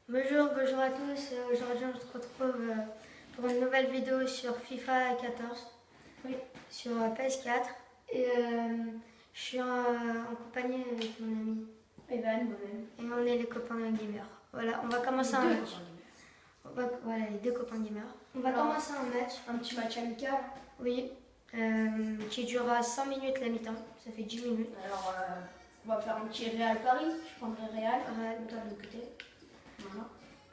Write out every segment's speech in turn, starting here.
Bonjour à tous. Aujourd'hui, on se retrouve pour une nouvelle vidéo sur FIFA 14, oui, sur PS4. Et je suis en compagnie avec mon ami Evan, moi-même. Et on est les copains gamers. Voilà, on va commencer un match. Voilà, les deux copains gamers. On va commencer un match. Un petit match amical. Oui, qui durera 100 minutes la mi-temps. Ça fait 10 minutes. Alors, on va faire un petit Real Paris. Je prendrai Real. Toi de l'autre côté.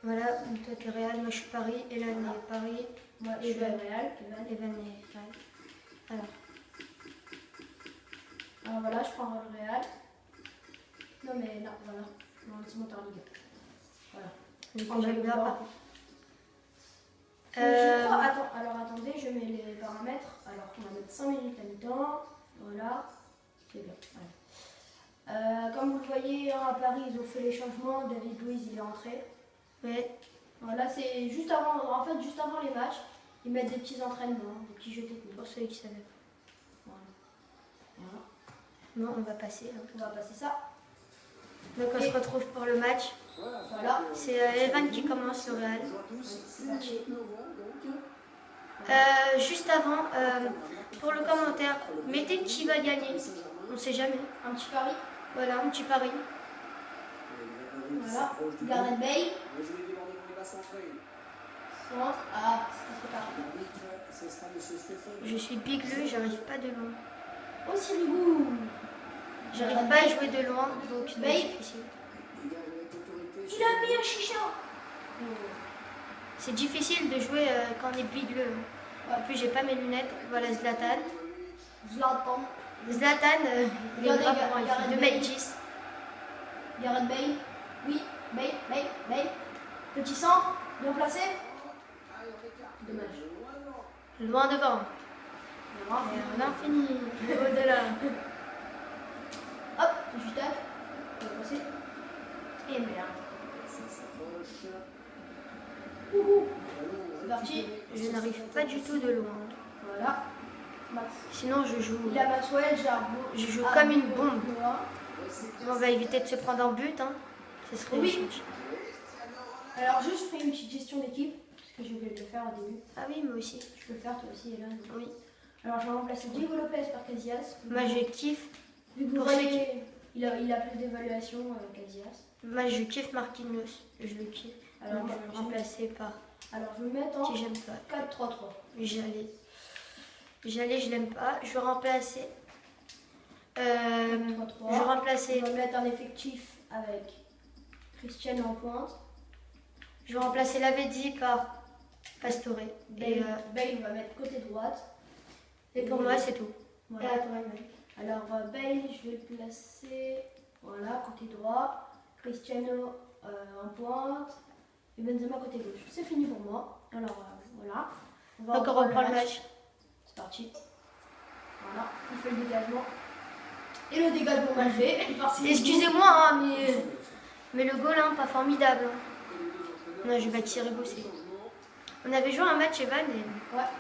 Voilà, toi tu es Real, moi je suis Paris. Elan est Paris. Moi je suis Real. Evan est Real. Alors voilà, je prends le Real. Non mais non, voilà. Non, c'est mon tour Liga. Voilà. Je prends le Liga par contre. Attends, alors attendez, je mets les paramètres. Alors on va mettre 5 minutes à mi-temps. Voilà. C'est bien. Voilà. Comme vous le voyez, à Paris, ils ont fait les changements. David Luiz, il est entré. Oui. Voilà, c'est juste avant, en fait, juste avant les matchs, ils mettent des petits entraînements, des petits jeux techniques. Pour ceux qui savaient. Voilà. Bon, on va passer. On va passer ça. Donc on se retrouve pour le match. Voilà. C'est Evan qui commence le Real. C'est parti. Juste avant, pour le commentaire, mettez qui va gagner. On sait jamais. Un petit pari. Voilà, un petit pari. Voilà. Gareth Bale. Centre. Ah, c'est trop tard. Je suis bigleux, j'arrive pas de loin. Oh, Sirigu. J'arrive pas à jouer de loin, donc c'est difficile. Il a mis un chicha. C'est difficile de jouer quand on est bigleux. En plus, j'ai pas mes lunettes. Voilà Zlatan. Zlatan, il est grave grand, il fait 2m10. Gareth Bale. Oui, Bale. Petit centre, bien placé. Dommage. Loin devant. Et l'infini, au-delà. Hop, je tac. On va passer. Et merde. C'est parti. Je n'arrive pas du tout de loin. Voilà. Max. Sinon, je joue. Il a Maxwell, je joue comme une bombe. On va éviter de se prendre en but. Hein. Ce serait oui. Alors, juste fais une petite gestion d'équipe. Parce que j'ai oublié de le faire au début. Ah oui, moi aussi. Je peux le faire, toi aussi, Elan. Oui. Alors, je vais remplacer Diego Lopez par Casillas. Moi, je kiffe. Vu que vous voyez, il a plus d'évaluation, Casillas. Moi, je kiffe Marquinhos. Je le kiffe. Alors, je vais le remplacer par. Alors, je vais le mettre en si j'aime pas. 4-3-3. J'allais, je l'aime pas. Je vais remplacer. 3-3. Je vais remplacer. Je vais mettre un effectif avec Cristiano en pointe. Je vais remplacer Lavezzi par Pastore. Bale, on va mettre côté droite. Et pour moi, c'est tout. Voilà. Alors, Bale, je vais le placer. Voilà, côté droit. Cristiano en pointe. Et Benzema côté gauche. C'est fini pour moi. Alors, voilà. On va encore reprendre le match. C'est parti. Voilà, il fait le dégagement. Et le dégagement mal fait. Excusez-moi, hein, mais le goal, hein, pas formidable. Non, je vais battre Sirigu, c'est bon. On avait joué un match, Evan, et... Ouais.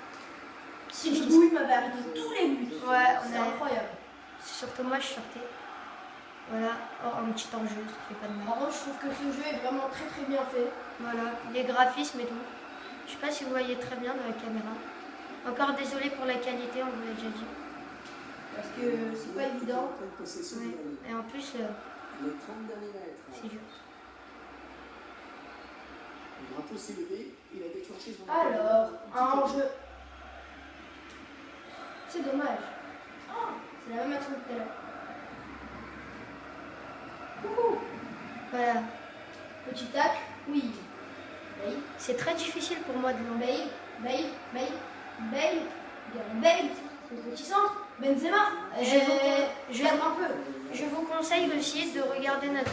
Sirigu, il m'avait arrêté tous les buts. Ouais, c'est incroyable. Surtout moi, je sortais. Voilà, un petit enjeu, ça fait pas de mal. Par contre, je trouve que ce jeu est vraiment très très bien fait. Voilà, les graphismes et tout. Je sais pas si vous voyez très bien dans la caméra. Encore désolé pour la qualité, on vous l'a déjà dit. Parce que c'est pas évident. Ouais. Et en plus, c'est dur. Alors, un enjeu. C'est dommage. Oh, c'est la même action que tout à l'heure. Voilà. Petit tac, oui. C'est très difficile pour moi de l'enlever. Bale. Le petit centre. Benzema. Je vous conseille aussi de regarder notre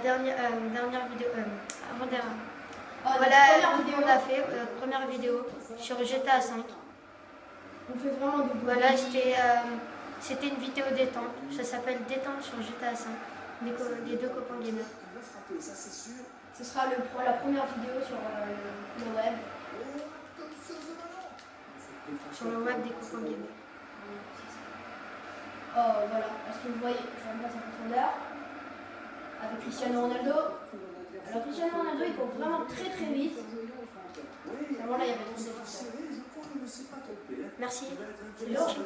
dernière vidéo. Avant-dernière. On a fait notre première vidéo sur GTA 5. On fait vraiment de voilà, c'était une vidéo détente. Ça s'appelle Détente sur GTA 5. Les deux copains gamers. Ce sera la première vidéo sur le web. Sur le web des copains gamers. Oh, voilà. Est-ce que vous voyez, je vais mettre en profondeur. avec Cristiano Ronaldo. Alors Cristiano Ronaldo il court vraiment très très vite. Vraiment là il y avait trop de défenseurs. Merci. C'est l'autre.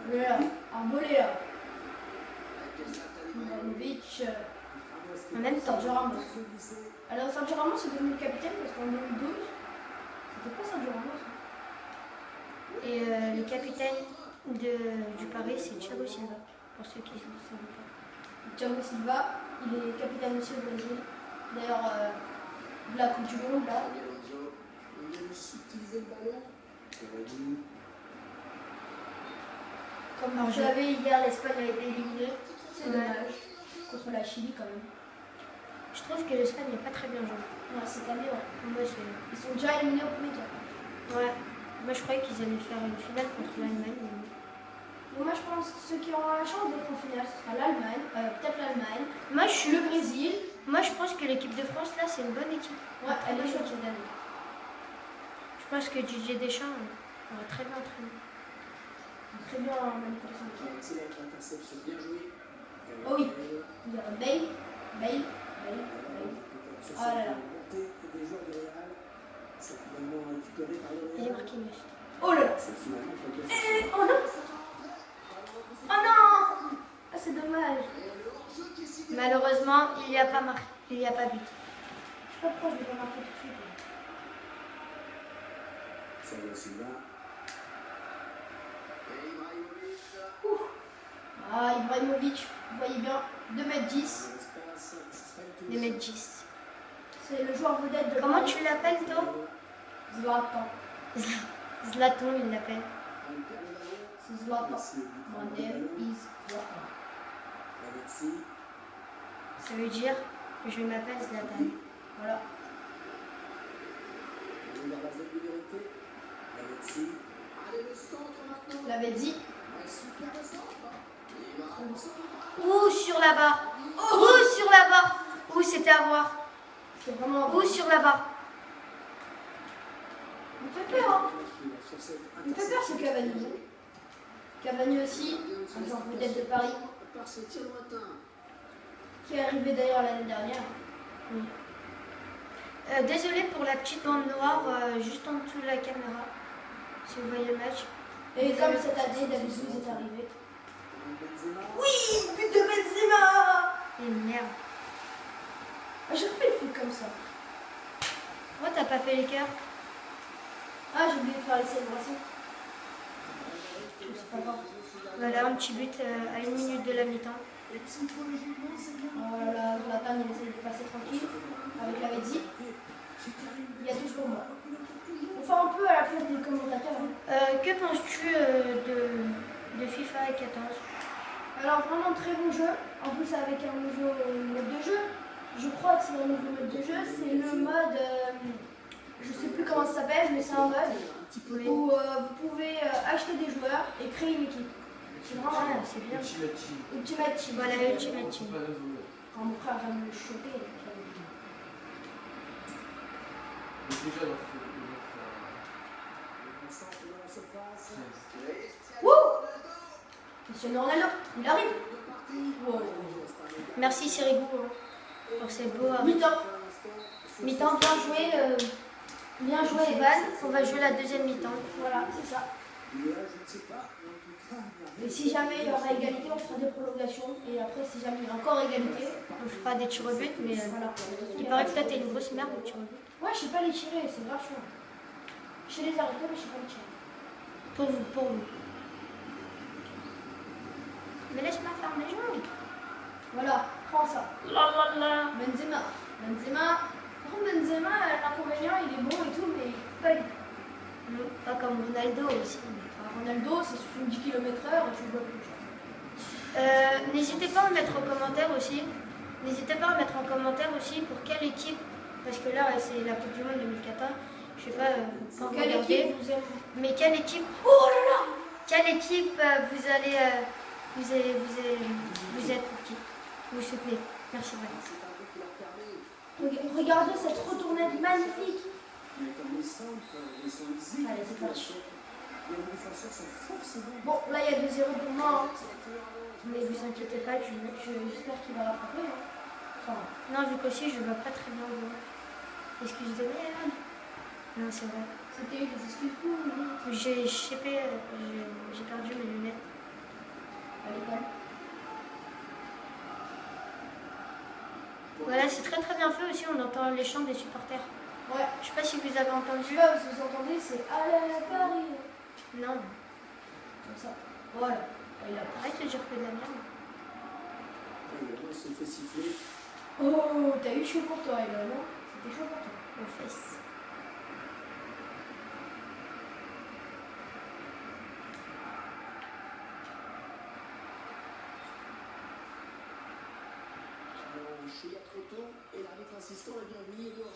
Voilà, un volet là. Ivanovic. En même temps. Sergio Ramos. Alors Sergio Ramos est devenu le capitaine parce qu'en 2012, c'était pas Sergio Ramos. Et le capitaine du Paris, c'est Thiago Silva, pour ceux qui ne savent pas. Thiago Silva, il est capitaine aussi au Brésil. D'ailleurs, de la Coupe du Monde là. Comme vous savez, hier l'Espagne a été éliminée. C'est dommage. Contre la Chili quand même. Je trouve que l'Espagne n'est pas très bien jouée. Ouais, cette année, ouais. Moi, Ils sont déjà éliminés au premier tour. Ouais. Moi, je croyais qu'ils allaient faire une finale contre l'Allemagne. Mais... Moi, je pense que ceux qui auront la chance d'être en finale, ce sera l'Allemagne, peut-être l'Allemagne. Moi, je suis le Brésil. Moi, je pense que l'équipe de France, là, c'est une bonne équipe. Ouais, elle est chouette cette année. Je pense que Didier Deschamps aura très bien entraîné. Très bien manipulé son équipe. Oh oui, il y a Bale. Oh là là. Il est Marquinhos. Oh là là. Oh non. Oh non. Ah, c'est dommage. Malheureusement, il n'y a pas marqué. Il n'y a pas but. Je sais pas pourquoi je ne l'ai pas marqué tout de suite. Ah, Ibrahimovic, vous voyez bien, 2m10. 2m10. C'est le joueur vedette de... Comment tu l'appelles, toi? Zlatan. Zlatan, il l'appelle. C'est Zlatan. My name is Zlatan. Ça veut dire que je m'appelle Zlatan. Voilà. Je l'avais dit. Ouh, sur la barre. Ouh, sur la barre. Ouh, c'était à voir. C'est vraiment... Ouh, sur la barre. Il me fait peur, hein. Il me fait peur, ce Cavani. Cavani aussi, un joueur vedette de Paris. Qui est arrivé d'ailleurs l'année dernière. Oui. Désolé pour la petite bande noire juste en dessous de la caméra. Si vous voyez le match. Et comme cette année, David Luiz est arrivé. Oui, but de Benzema. Et merde. À chaque fois, il fait comme ça. Pourquoi t'as pas fait les cœurs? Ah, j'ai oublié de faire les célébrations. C'est pas grave. Voilà, un petit but à 1 minute de la mi-temps. Oh là là, Zlatan, il essaie de passer tranquille avec la Vedzi. Il y a tout pour moi. On fait un peu à la place des commentateurs. Hein. Que penses-tu de FIFA 14? Alors vraiment très bon jeu, en plus avec un nouveau mode de jeu. Je crois que c'est un nouveau mode de jeu, c'est le mode, je sais plus comment ça s'appelle, mais c'est un mode où vous pouvez acheter des joueurs et créer une équipe. C'est vraiment c'est bien. Ultimate Team. Voilà, Ultimate Team. Quand mon frère va me le choper. Wouh! Cristiano Ronaldo, il arrive. Wow. Merci Sirigu pour ces beaux Mi-temps. mi-temps. Bien joué Evan. On va jouer la deuxième mi-temps. Voilà, c'est ça. Et si jamais il y aura égalité, on fera des prolongations. Et après, si jamais il y a encore égalité, on fera des tirs au but. Mais voilà. Il paraît que toi t'es une grosse merde au tir au but. Ouais, je sais pas les tirer, c'est grave chiant. Je sais les arrêter, mais je sais pas les tirer. Pour vous. Mais laisse-moi faire mes jeux. Voilà, prends ça. Benzema. Par contre, Benzema, l'inconvénient, il est bon et tout, mais pas lui. Non, pas comme Ronaldo aussi. Ronaldo, c'est 70 km/h et tu le vois plus. N'hésitez pas à me mettre en commentaire aussi. N'hésitez pas à mettre en commentaire aussi pour quelle équipe, parce que là c'est la Coupe du Monde 2014. Je sais pas quand quelle équipe vous aimez. Mais quelle équipe? Oh là là! Quelle équipe vous allez vous êtes pour qui? Vous soutenez? Merci vraiment. Regardez cette retournette magnifique. Allez, c'est parti. Bon, là il y a 2-0 pour moi. Hein. Mais vous inquiétez pas, j'espère qu'il va rattraper. Hein. Enfin, non, vu qu'aussi je vois pas très bien. Excuse de merde. Non, c'est vrai. C'était des excuses pour lui. J'ai perdu mes lunettes. À l'école. Voilà, c'est très très bien fait aussi, on entend les chants des supporters. Ouais. Je sais pas si vous avez entendu. Là, vous entendez, c'est Allez à Paris. Non. Comme ça. Voilà. Arrête de dire que de la merde. Oh, t'as eu chaud pour toi, Ella, non? C'était chaud pour toi. Aux fesses.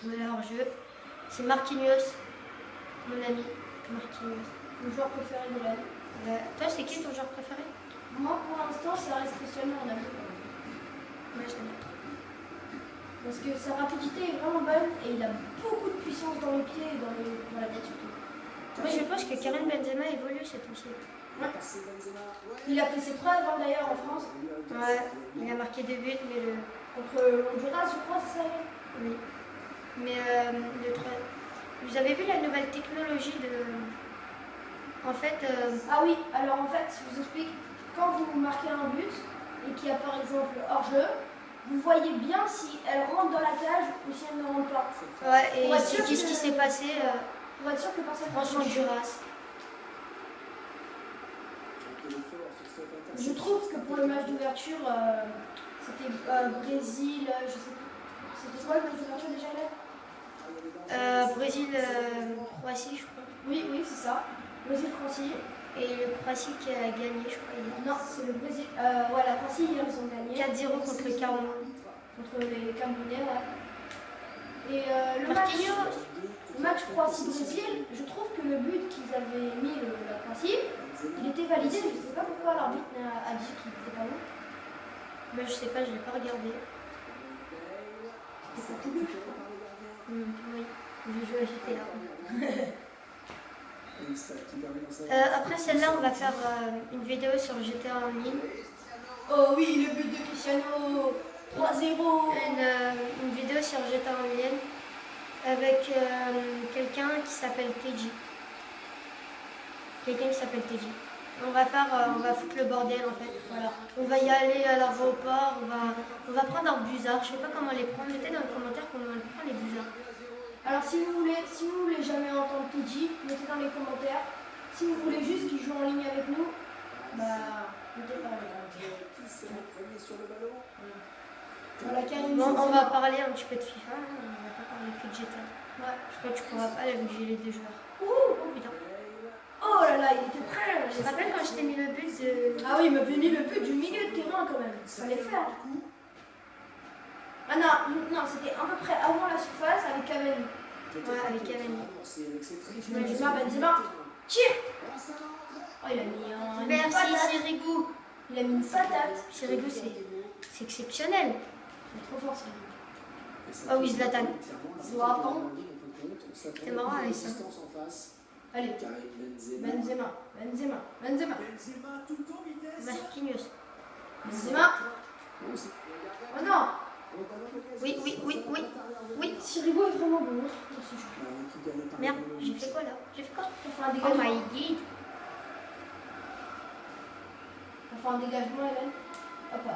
Voilà, hors-jeu. C'est Marquinhos, mon ami. Marquinhos. Mon joueur préféré de l'année. Toi, c'est qui ton joueur préféré? Moi, pour l'instant, ça reste Cristiano Ronaldo. Moi, je l'aime. Parce que sa rapidité est vraiment bonne et il a beaucoup de puissance dans les pieds et dans la tête surtout. Moi, je pense que Karim Benzema évolue cette année. Ouais. Il a fait ses preuves hein, d'ailleurs en France. Ouais, il a marqué 2 buts, mais contre l'Honduras, je crois, c'est ça? Oui. Mais vous avez vu la nouvelle technologie de. En fait. Ah oui, alors en fait, je vous explique. Quand vous marquez un but et qu'il y a par exemple hors-jeu, vous voyez bien si elle rentre dans la cage ou si elle ne rentre pas. Ouais, et qu'est-ce qui s'est passé pour être sûr que personne France Honduras. Je trouve que pour le match d'ouverture, c'était Brésil, je sais pas. C'était quoi le match d'ouverture déjà là? Brésil-Croatie, je crois. Oui, c'est ça. Brésil-Croatie. Et le Croatie qui a gagné, je crois. Non, c'est le Brésil. Ouais, la Croatie, hier, ils ont gagné. 4-0 contre le Cameroun. Contre les Camerounais, ouais. Et le match Croatie-Brésil, je trouve que le but qu'ils avaient mis, la Croatie, il était validé. Je ne sais pas pourquoi l'arbitre a dit qu'il n'était pas bon. Mais je sais pas, je l'ai pas regardé. C'était pas tout but, je crois. Oui, j'ai joué à GTA. Après celle-là, on va faire une vidéo sur GTA en ligne. Oh oui, le but de Cristiano 3-0. Une vidéo sur GTA en ligne avec quelqu'un qui s'appelle TJ. On va foutre le bordel en fait. Voilà. On va y aller à l'aéroport, on va prendre un busard. Je sais pas comment les prendre. Mettez dans les commentaires comment on prend les busards. Alors si vous voulez jamais entendre TJ, mettez dans les commentaires. Si vous voulez juste qu'il joue en ligne avec nous, bah mettez pas dans les commentaires. Voilà, bon, on va parler un petit peu de FIFA, on va pas parler que de GTA. Ouais. Je crois que tu pourras pas vu que j'ai les 2 joueurs. Oh putain. Oh là là, il était prêt. Je me rappelle quand je t'ai mis le but de. Ah oui, il m'avait mis le but du milieu de terrain quand même. Fallait le faire du coup. Ah non, c'était à peu près avant la surface avec Cavani. Ouais, avec Cavani. Benzema. Tire. Oh, il a mis un. Merci Sirigu. Il a mis une patate. Sirigu, c'est exceptionnel. C'est trop fort Sirigu. Oh oui, Zlatan. Zlatan. C'est marrant avec ça. Allez, Benzema. Marquinhos. Benzema. Oh non. Oui. Sirigu est vraiment bon. Merde, j'ai fait quoi là? On fait un Oh dégagement. my god. On fait un dégagement, Hélène. Hop là.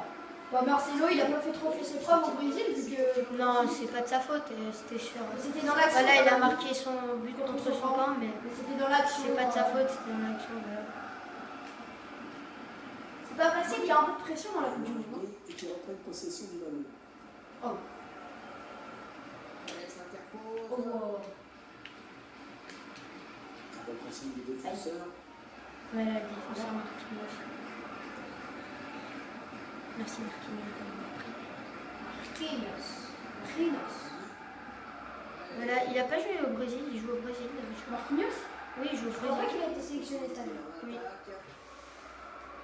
Bah, Marcelo, il a pas fait trop ses preuves au Brésil vu que. Non, c'est pas de sa faute, c'était sûr. C'était dans l'action. Voilà, il a marqué son but contre son camp, mais c'était dans l'action. C'est pas de sa faute, c'était dans l'action. Voilà. C'est pas facile, il y a un peu de pression dans la Coupe du Monde. Et qui reprennent possession du ballon. Oh. Oh. Bon pressing du défenseur. Voilà, le défenseur Marquinhos. Merci Marquinhos. Voilà, il a pas joué au Brésil, il joue au Brésil. Marquinhos? Oui, il joue au Je crois pas Brésil. qu'il a été sélectionné cette année. Oui.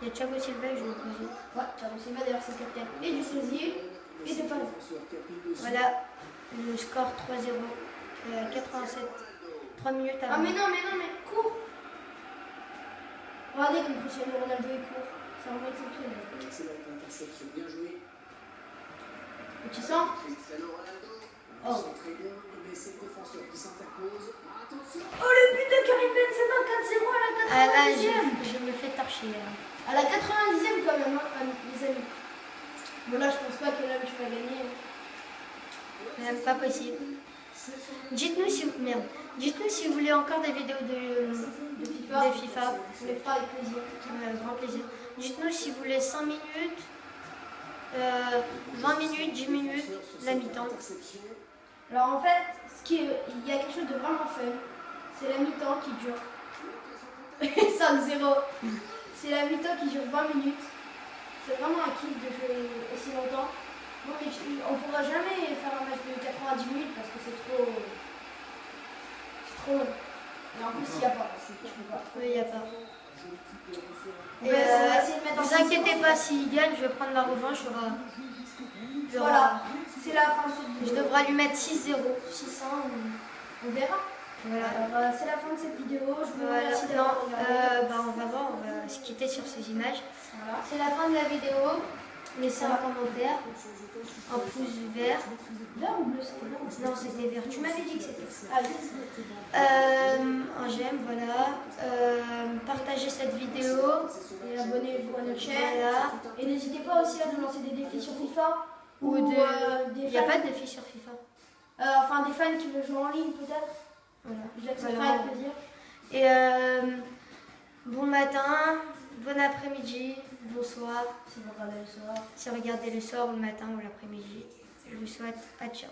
Il y a Thiago Silva, il joue au Brésil. Ouais, Thiago Silva d'ailleurs c'est le capitaine et du Brésil et de Paris. Voilà, le score 3-0. 87. 3 minutes avant. Ah mais non, cours. Regardez comme Cristiano Ronaldo est court. C'est vraiment exceptionnel. Excellente interception, bien joué. Petit centre. Cristiano Ronaldo. Oh. Très bien, mais c'est le défenseur qui s'interpose. Attention. Oh, le but de Karim Benzema 4-0 à la Ah là, 90e. je me fais torcher. Là. À la 90e quand même, hein, les amis. Bon là, je pense pas que là tu vas gagner. Pas possible. Dites-nous si vous... Merde. Dites-nous si vous voulez encore des vidéos De FIFA. de FIFA. On les fera avec plaisir. Avec grand plaisir. Dites-nous si vous voulez 5 minutes, 20 minutes, 10 minutes, la mi-temps. Alors en fait, il y a quelque chose de vraiment fun. C'est la mi-temps qui dure 5-0. C'est la mi-temps qui dure 20 minutes. C'est vraiment un kiff de jouer aussi longtemps. Bon, mais on ne pourra jamais faire un match de 90 minutes parce que c'est trop long. Et en plus, il n'y a pas. Oui, il n'y a pas. On Et va essayer de mettre vous inquiétez pas, s'il gagne, je vais prendre ma revanche. Voilà, c'est la fin de cette Je vidéo. devrais lui mettre 6-0, 600. On verra. Voilà. Alors, c'est la fin de cette vidéo. Je vous Voilà. remercie Non, d'avoir regardé. on va voir, on va se quitter sur ces images. Voilà. C'est la fin de la vidéo. Laissez un commentaire, un pouce vert. Vert ou bleu, c'était vert. Non, c'était vert. Tu m'avais dit que c'était ça. Ah oui. Un j'aime, voilà. Partagez cette vidéo. Et abonnez-vous à notre chaîne. Voilà. Et n'hésitez pas aussi à nous lancer des défis sur FIFA. Ou de... des Il n'y a fans. pas de défi sur FIFA. Enfin, des fans qui veulent jouer en ligne peut-être. Voilà. Je l'accepterai Voilà. avec plaisir. Et bon matin, bon après-midi, bonsoir. Si vous regardez le soir. Si vous regardez le soir ou le matin ou l'après-midi, je vous souhaite à ciao.